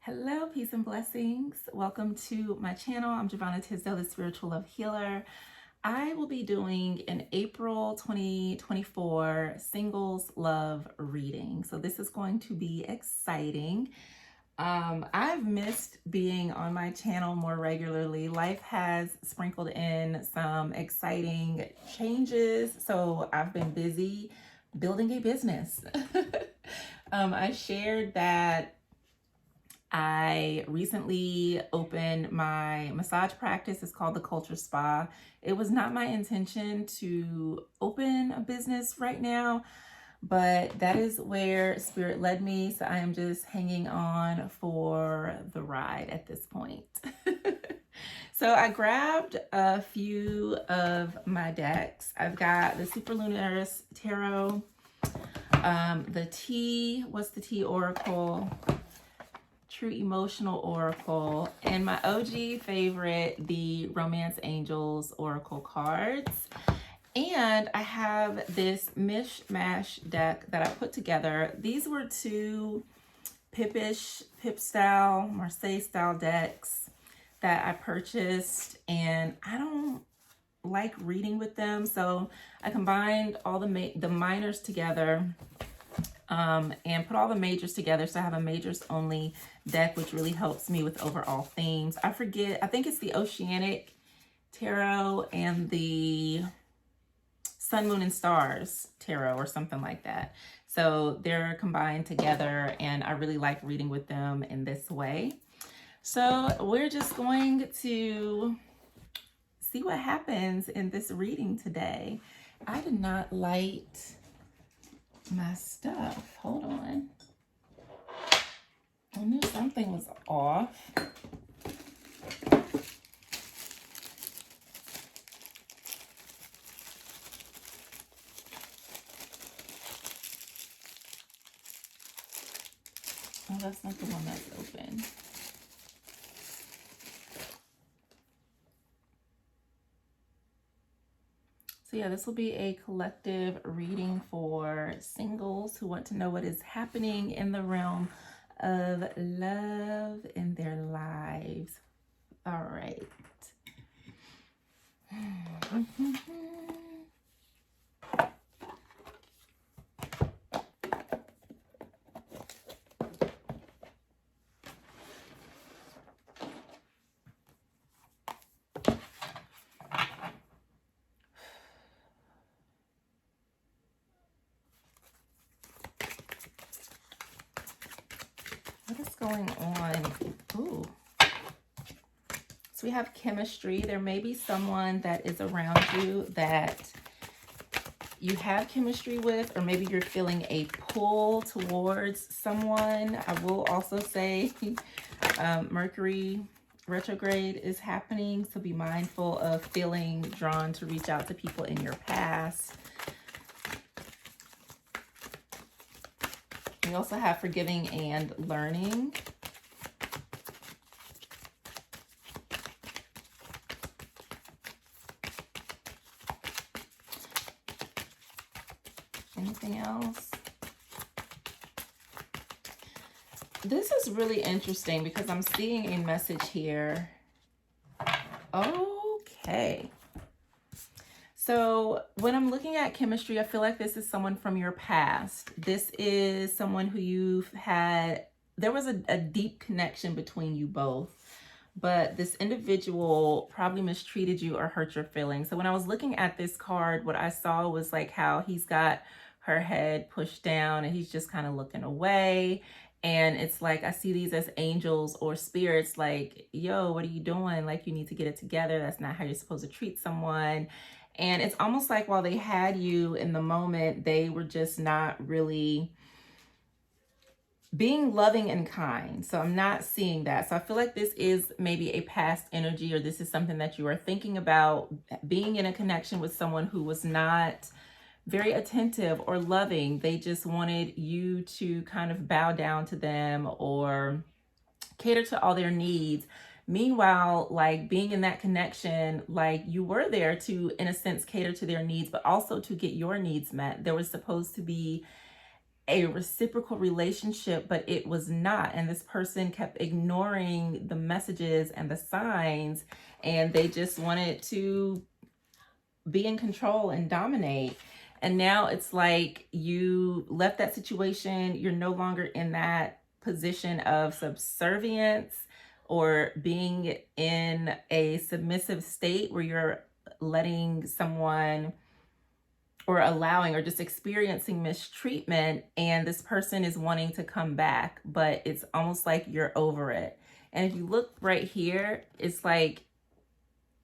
Hello, peace and blessings. Welcome to my channel. I'm Giovanna Tisdale, the Spiritual Love Healer. I will be doing an April 2024 singles love reading. So this is going to be exciting. I've missed being on my channel more regularly. Life has sprinkled in some exciting changes, so I've been busy building a business. I shared that I recently opened my massage practice. It's called the Culture Spa. It was not my intention to open a business right now, but that is where Spirit led me. So I am just hanging on for the ride at this point. So I grabbed a few of my decks. I've got the Superlunaris Tarot, the T, what's the T Oracle? True Emotional Oracle, and my OG favorite, the Romance Angels Oracle cards. And I have this mishmash deck that I put together. These were two Pip style, Marseille style decks that I purchased, and I don't like reading with them, so I combined all the minors together and put all the majors together. So I have a majors only deck, which really helps me with overall themes. I think it's the Oceanic Tarot and the Sun, Moon, and Stars Tarot or something like that. So they're combined together, and I really like reading with them in this way. So we're just going to see what happens in this reading today. I did not light my stuff. Hold on. I knew something was off. Oh, that's not the one that's open. So yeah, this will be a collective reading for singles who want to know what is happening in the realm of love in their lives. All right. What is going on? Ooh. So we have chemistry. There may be someone that is around you that you have chemistry with, or maybe you're feeling a pull towards someone. I will also say Mercury retrograde is happening, so be mindful of feeling drawn to reach out to people in your past. We also have forgiving and learning. Anything else? This is really interesting because I'm seeing a message here. Okay. So when I'm looking at chemistry, I feel like this is someone from your past. This is someone who you've had, there was a deep connection between you both, but this individual probably mistreated you or hurt your feelings. So when I was looking at this card, what I saw was like how he's got her head pushed down and he's just kind of looking away. And it's like, I see these as angels or spirits like, yo, what are you doing? Like, you need to get it together. That's not how you're supposed to treat someone. And it's almost like while they had you in the moment, they were just not really being loving and kind. So I'm not seeing that. So I feel like this is maybe a past energy, or this is something that you are thinking about, being in a connection with someone who was not very attentive or loving. They just wanted you to kind of bow down to them or cater to all their needs. Meanwhile, like being in that connection, like you were there to, in a sense, cater to their needs, but also to get your needs met. There was supposed to be a reciprocal relationship, but it was not. And this person kept ignoring the messages and the signs, and they just wanted to be in control and dominate. And now it's like you left that situation. You're no longer in that position of subservience or being in a submissive state where you're letting someone or allowing or just experiencing mistreatment, and this person is wanting to come back, but it's almost like you're over it. And if you look right here, it's like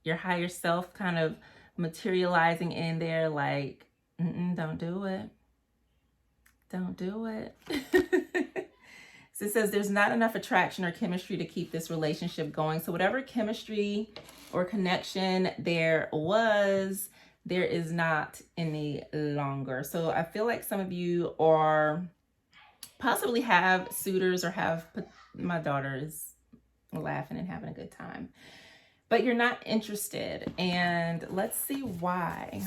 your higher self kind of materializing in there, like, don't do it. Don't do it. So it says there's not enough attraction or chemistry to keep this relationship going. So whatever chemistry or connection there was, there is not any longer. So I feel like some of you are possibly have suitors or have, my daughter is laughing and having a good time, but you're not interested. And let's see why.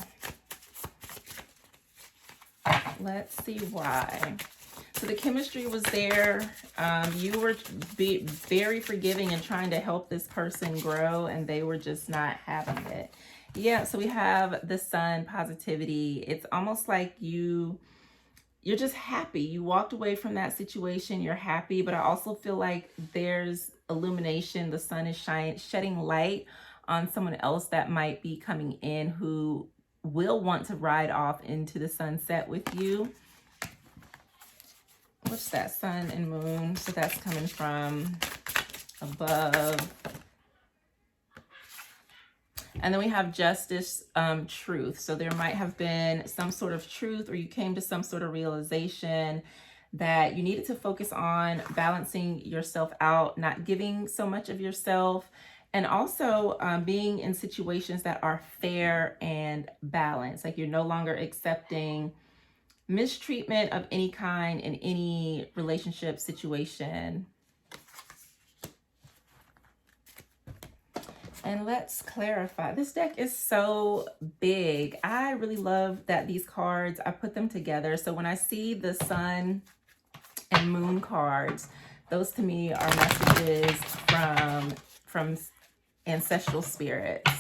Let's see why. So the chemistry was there. You were very forgiving and trying to help this person grow, and they were just not having it. Yeah, so we have the Sun, positivity. It's almost like you're just happy. You walked away from that situation. You're happy, but I also feel like there's illumination. The Sun is shedding light on someone else that might be coming in who will want to ride off into the sunset with you. What's that? Sun and Moon. So that's coming from above. And then we have Justice, truth. So there might have been some sort of truth, or you came to some sort of realization that you needed to focus on balancing yourself out, not giving so much of yourself, and also being in situations that are fair and balanced. Like you're no longer accepting mistreatment of any kind in any relationship situation. And let's clarify. This deck is so big. I really love that these cards, I put them together. So when I see the Sun and Moon cards, those to me are messages from ancestral spirits.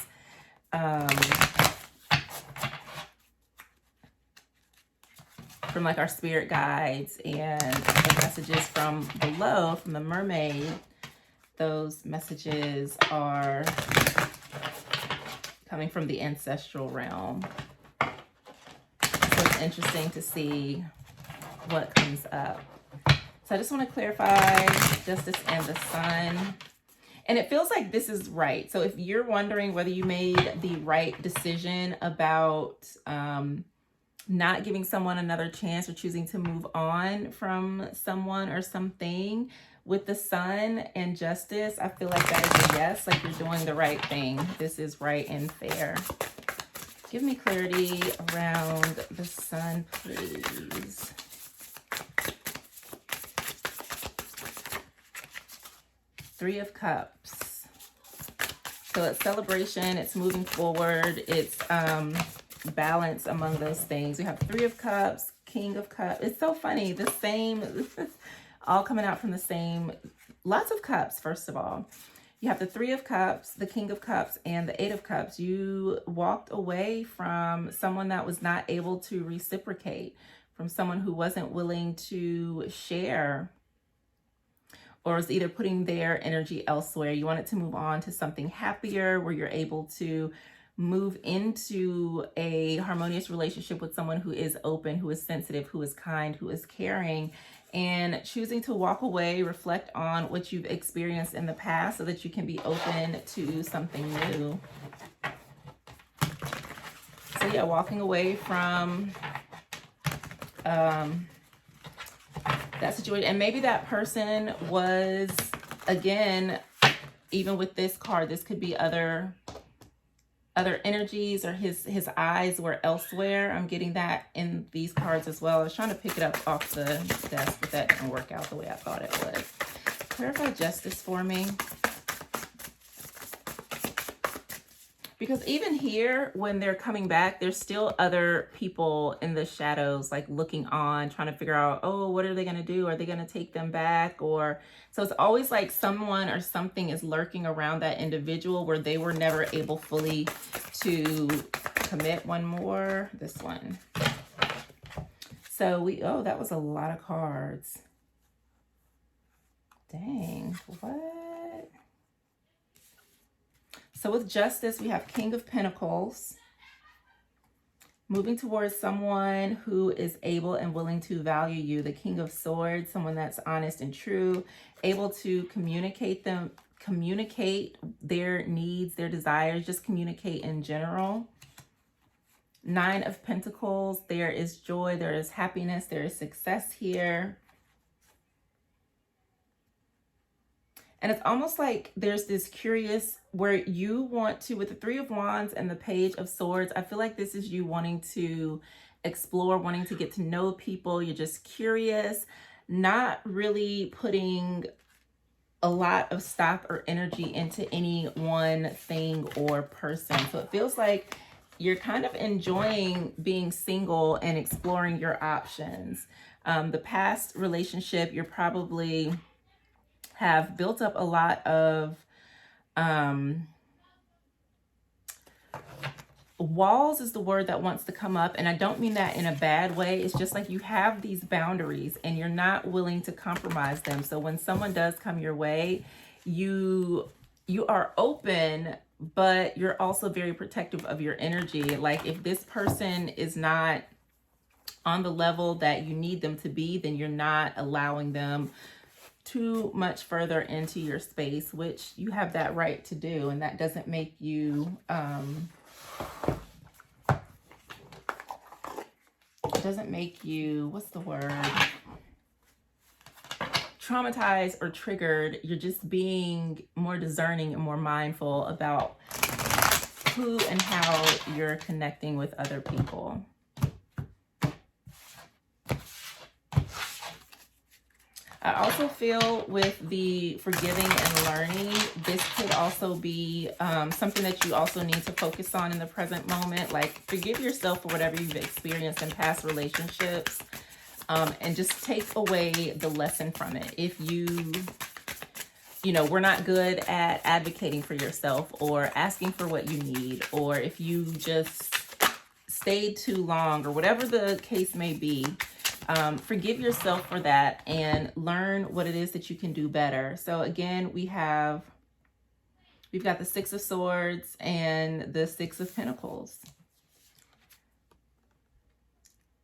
From like our spirit guides, and the messages from below, from the mermaid. Those messages are coming from the ancestral realm. So it's interesting to see what comes up. So I just want to clarify Justice and the Sun. And it feels like this is right. So if you're wondering whether you made the right decision about not giving someone another chance or choosing to move on from someone or something, with the Sun and Justice, I feel like that is a yes, like you're doing the right thing. This is right and fair. Give me clarity around the Sun, please. Three of Cups. So it's celebration, it's moving forward, it's balance among those things. We have Three of Cups, King of Cups. It's so funny, the same... all coming out from the same, lots of cups. First of all, you have the Three of Cups, the King of Cups, and the Eight of Cups. You walked away from someone that was not able to reciprocate, from someone who wasn't willing to share, or was either putting their energy elsewhere. You wanted to move on to something happier, where you're able to move into a harmonious relationship with someone who is open, who is sensitive, who is kind, who is caring, and choosing to walk away, reflect on what you've experienced in the past so that you can be open to something new. So yeah, walking away from that situation. And maybe that person was, again, even with this card, this could be other energies, or his eyes were elsewhere. I'm getting that in these cards as well. I was trying to pick it up off the desk, but that didn't work out the way I thought it would. Clarify Justice for me. Because even here, when they're coming back, there's still other people in the shadows, like looking on, trying to figure out, oh, what are they going to do? Are they going to take them back? Or so it's always like someone or something is lurking around that individual where they were never able fully to commit. One more, this one. So oh, that was a lot of cards. Dang, what? So with Justice, we have King of Pentacles. Moving towards someone who is able and willing to value you. The King of Swords, someone that's honest and true, able to communicate their needs, their desires, just communicate in general. Nine of Pentacles, there is joy, there is happiness, there is success here. And it's almost like there's this curious where you want to, with the Three of Wands and the Page of Swords, I feel like this is you wanting to explore, wanting to get to know people. You're just curious, not really putting a lot of stock or energy into any one thing or person. So it feels like you're kind of enjoying being single and exploring your options. The past relationship, you're probably have built up a lot of walls is the word that wants to come up, and I don't mean that in a bad way. It's just like you have these boundaries and you're not willing to compromise them. So when someone does come your way, you are open, but you're also very protective of your energy. Like if this person is not on the level that you need them to be, then you're not allowing them too much further into your space, which you have that right to do. And that doesn't make you, what's the word? Traumatized or triggered. You're just being more discerning and more mindful about who and how you're connecting with other people. I also feel with the forgiving and learning, this could also be something that you also need to focus on in the present moment. Like forgive yourself for whatever you've experienced in past relationships, and just take away the lesson from it. If we're not good at advocating for yourself or asking for what you need, or if you just stayed too long or whatever the case may be, forgive yourself for that and learn what it is that you can do better. So again, we've got the Six of Swords and the Six of Pentacles.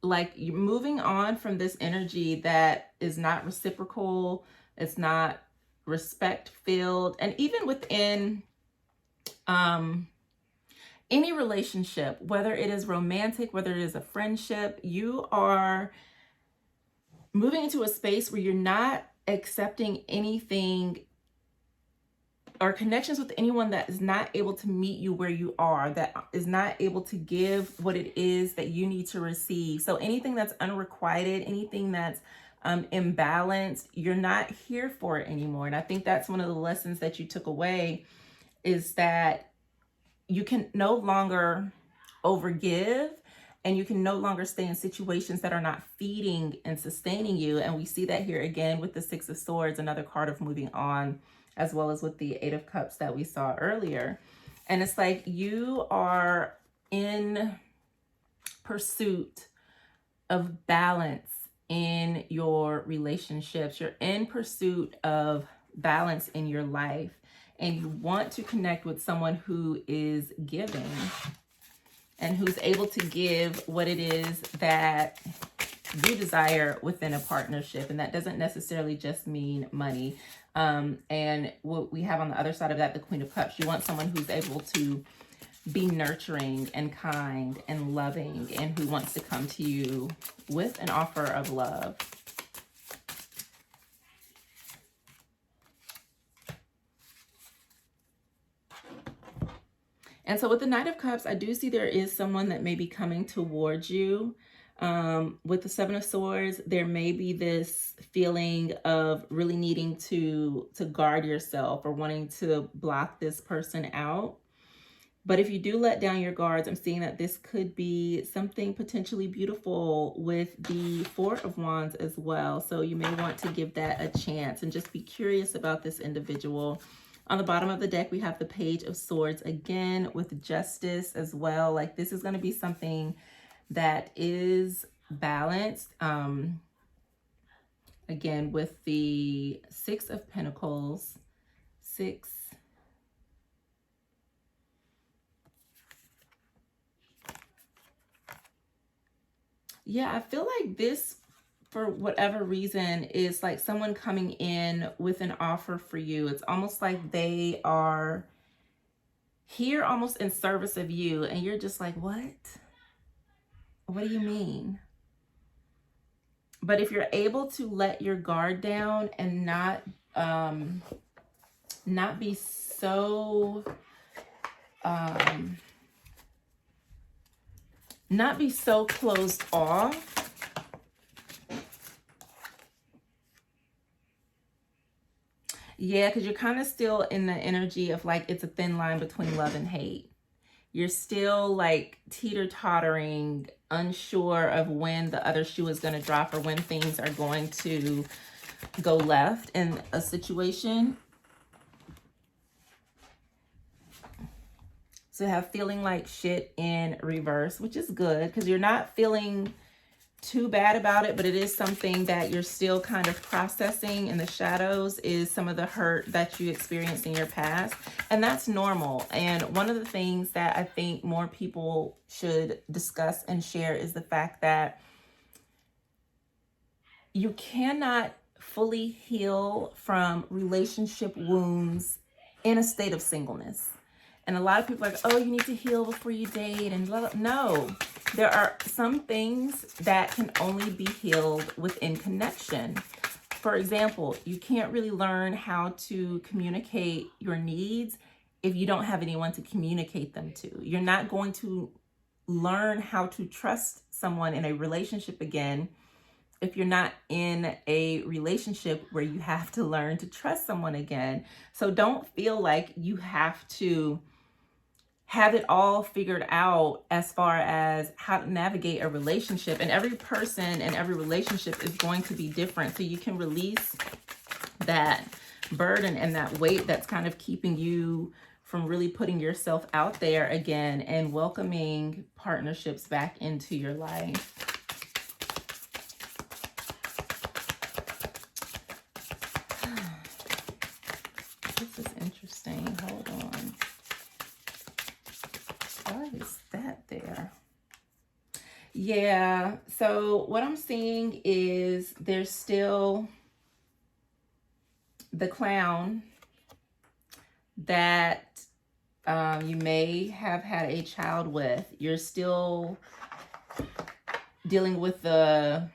Like you're moving on from this energy that is not reciprocal, it's not respect filled, and even within any relationship, whether it is romantic, whether it is a friendship, you are moving into a space where you're not accepting anything or connections with anyone that is not able to meet you where you are, that is not able to give what it is that you need to receive. So anything that's unrequited, anything that's imbalanced, you're not here for it anymore. And I think that's one of the lessons that you took away, is that you can no longer overgive, and you can no longer stay in situations that are not feeding and sustaining you. And we see that here again with the Six of Swords, another card of moving on, as well as with the Eight of Cups that we saw earlier. And it's like you are in pursuit of balance in your relationships. You're in pursuit of balance in your life, and you want to connect with someone who is giving and who's able to give what it is that you desire within a partnership. And that doesn't necessarily just mean money. And what we have on the other side of that, the Queen of Cups, you want someone who's able to be nurturing and kind and loving, and who wants to come to you with an offer of love. And so with the Knight of Cups, I do see there is someone that may be coming towards you. With the Seven of Swords, there may be this feeling of really needing to guard yourself or wanting to block this person out. But if you do let down your guards, I'm seeing that this could be something potentially beautiful with the Four of Wands as well. So you may want to give that a chance and just be curious about this individual. On the bottom of the deck, we have the Page of Swords again with Justice as well. Like this is going to be something that is balanced. Again, with the Six of Pentacles, six. Yeah, I feel like this, for whatever reason, is like someone coming in with an offer for you. It's almost like they are here almost in service of you, and you're just like, what? What do you mean? But if you're able to let your guard down and not be so not be so closed off. Yeah, because you're kind of still in the energy of like it's a thin line between love and hate. You're still like teeter-tottering, unsure of when the other shoe is going to drop or when things are going to go left in a situation. So have feeling like shit in reverse, which is good because you're not feeling too bad about it, but it is something that you're still kind of processing in the shadows, is some of the hurt that you experienced in your past. And that's normal. And one of the things that I think more people should discuss and share is the fact that you cannot fully heal from relationship wounds in a state of singleness. And a lot of people are like, oh, you need to heal before you date. And blah, blah. No, there are some things that can only be healed within connection. For example, you can't really learn how to communicate your needs if you don't have anyone to communicate them to. You're not going to learn how to trust someone in a relationship again if you're not in a relationship where you have to learn to trust someone again. So don't feel like you have to have it all figured out as far as how to navigate a relationship. And every person and every relationship is going to be different. So you can release that burden and that weight that's kind of keeping you from really putting yourself out there again and welcoming partnerships back into your life. This is interesting. Hold on. Why is that there? Yeah, so what I'm seeing is there's still the clown that you may have had a child with. You're still dealing with the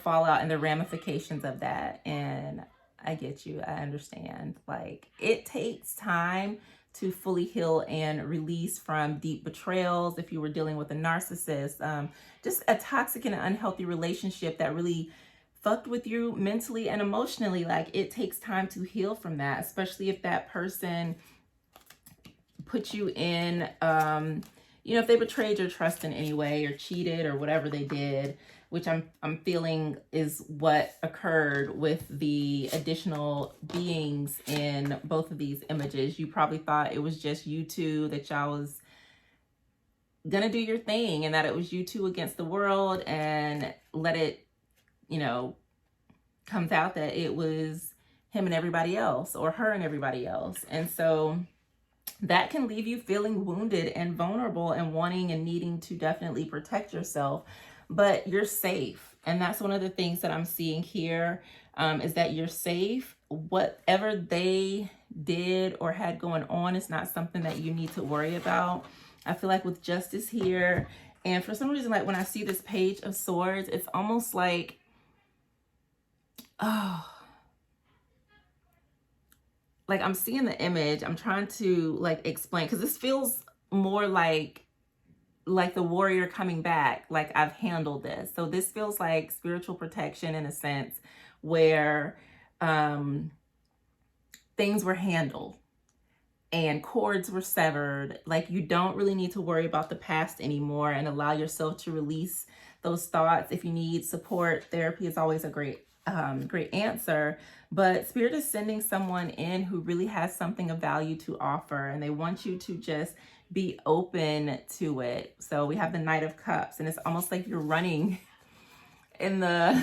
fallout and the ramifications of that. And I get you. I understand. Like, it takes time to fully heal and release from deep betrayals. If you were dealing with a narcissist, just a toxic and unhealthy relationship that really fucked with you mentally and emotionally, like, it takes time to heal from that, especially if that person put you in, if they betrayed your trust in any way or cheated or whatever they did, which I'm feeling is what occurred with the additional beings in both of these images. You probably thought it was just you two, that y'all was gonna do your thing and that it was you two against the world, and let it, comes out that it was him and everybody else, or her and everybody else. And so that can leave you feeling wounded and vulnerable and wanting and needing to definitely protect yourself. But you're safe. And that's one of the things that I'm seeing here, is that you're safe. Whatever they did or had going on is not something that you need to worry about. I feel like with Justice here, and for some reason, like when I see this Page of Swords, it's almost like, like I'm seeing the image. I'm trying to like explain, because this feels more like the warrior coming back, like I've handled this. So this feels like spiritual protection in a sense, where things were handled and cords were severed. Like, you don't really need to worry about the past anymore, and allow yourself to release those thoughts. If you need support, therapy is always a great answer. But Spirit is sending someone in who really has something of value to offer, and they want you to just be open to it. So we have the Knight of Cups, and it's almost like you're running in the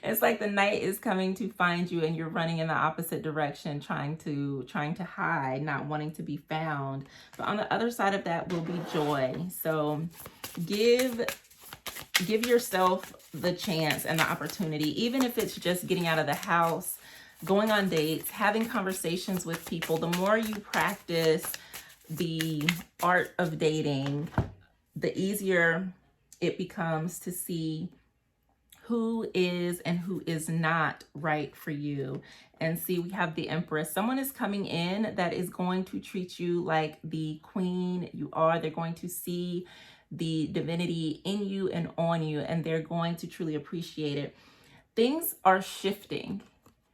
it's like the night is coming to find you, and you're running in the opposite direction, trying to hide, not wanting to be found. But on the other side of that will be joy. So give yourself the chance and the opportunity, even if it's just getting out of the house, going on dates, having conversations with people. The more you practice the art of dating, the easier it becomes to see who is and who is not right for you. And see, we have the Empress. Someone is coming in that is going to treat you like the queen you are. They're going to see the divinity in you and on you, and they're going to truly appreciate it. Things are shifting.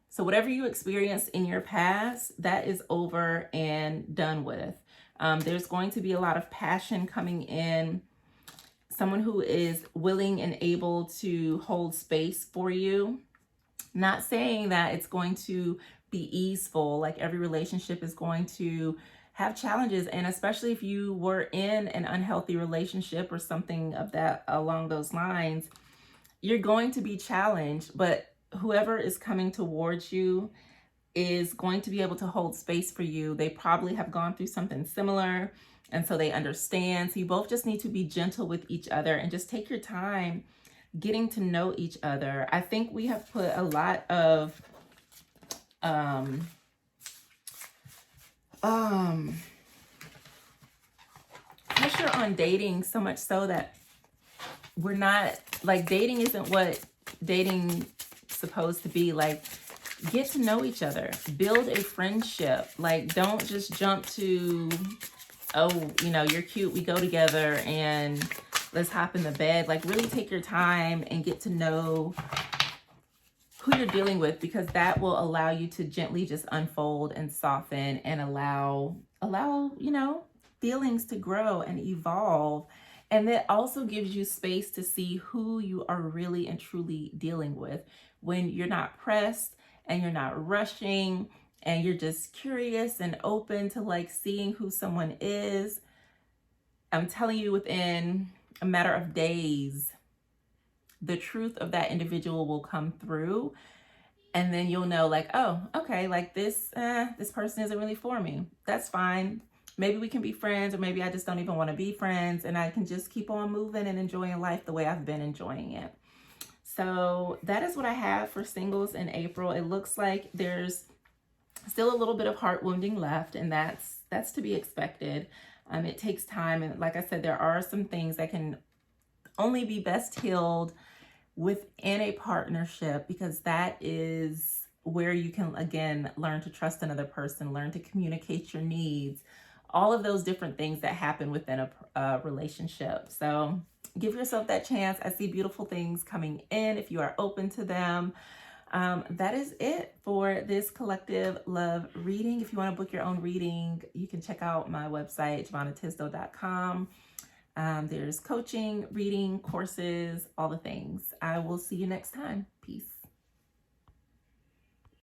So whatever you experienced in your past, that is over and done with. There's going to be a lot of passion coming in. Someone who is willing and able to hold space for you. Not saying that it's going to be easeful, like every relationship is going to have challenges. And especially if you were in an unhealthy relationship or something of that along those lines, you're going to be challenged. But whoever is coming towards you is going to be able to hold space for you. They probably have gone through something similar, and so they understand. So you both just need to be gentle with each other and just take your time getting to know each other. I think we have put a lot of pressure on dating, so much so that we're not, like, dating isn't what dating supposed to be. Like, get to know each other, build a friendship. Like, don't just jump to, oh, you know, you're cute, we go together and let's hop in the bed. Like, really take your time and get to know who you're dealing with, because that will allow you to gently just unfold and soften and allow, you know, feelings to grow and evolve. And that also gives you space to see who you are really and truly dealing with, when you're not pressed and you're not rushing, and you're just curious and open to, like, seeing who someone is. I'm telling you, within a matter of days, the truth of that individual will come through, and then you'll know, like, oh, okay, like this person isn't really for me. That's fine. Maybe we can be friends, or maybe I just don't even want to be friends, and I can just keep on moving and enjoying life the way I've been enjoying it. So that is what I have for singles in April. It looks like there's still a little bit of heart wounding left, and that's to be expected. It takes time, and like I said, there are some things that can only be best healed within a partnership, because that is where you can, again, learn to trust another person, learn to communicate your needs, all of those different things that happen within a relationship. So give yourself that chance. I see beautiful things coming in if you are open to them. That is it for this collective love reading. If you want to book your own reading, you can check out my website, JavonnaTisdale.com. There's coaching, reading, courses, all the things. I will see you next time. Peace.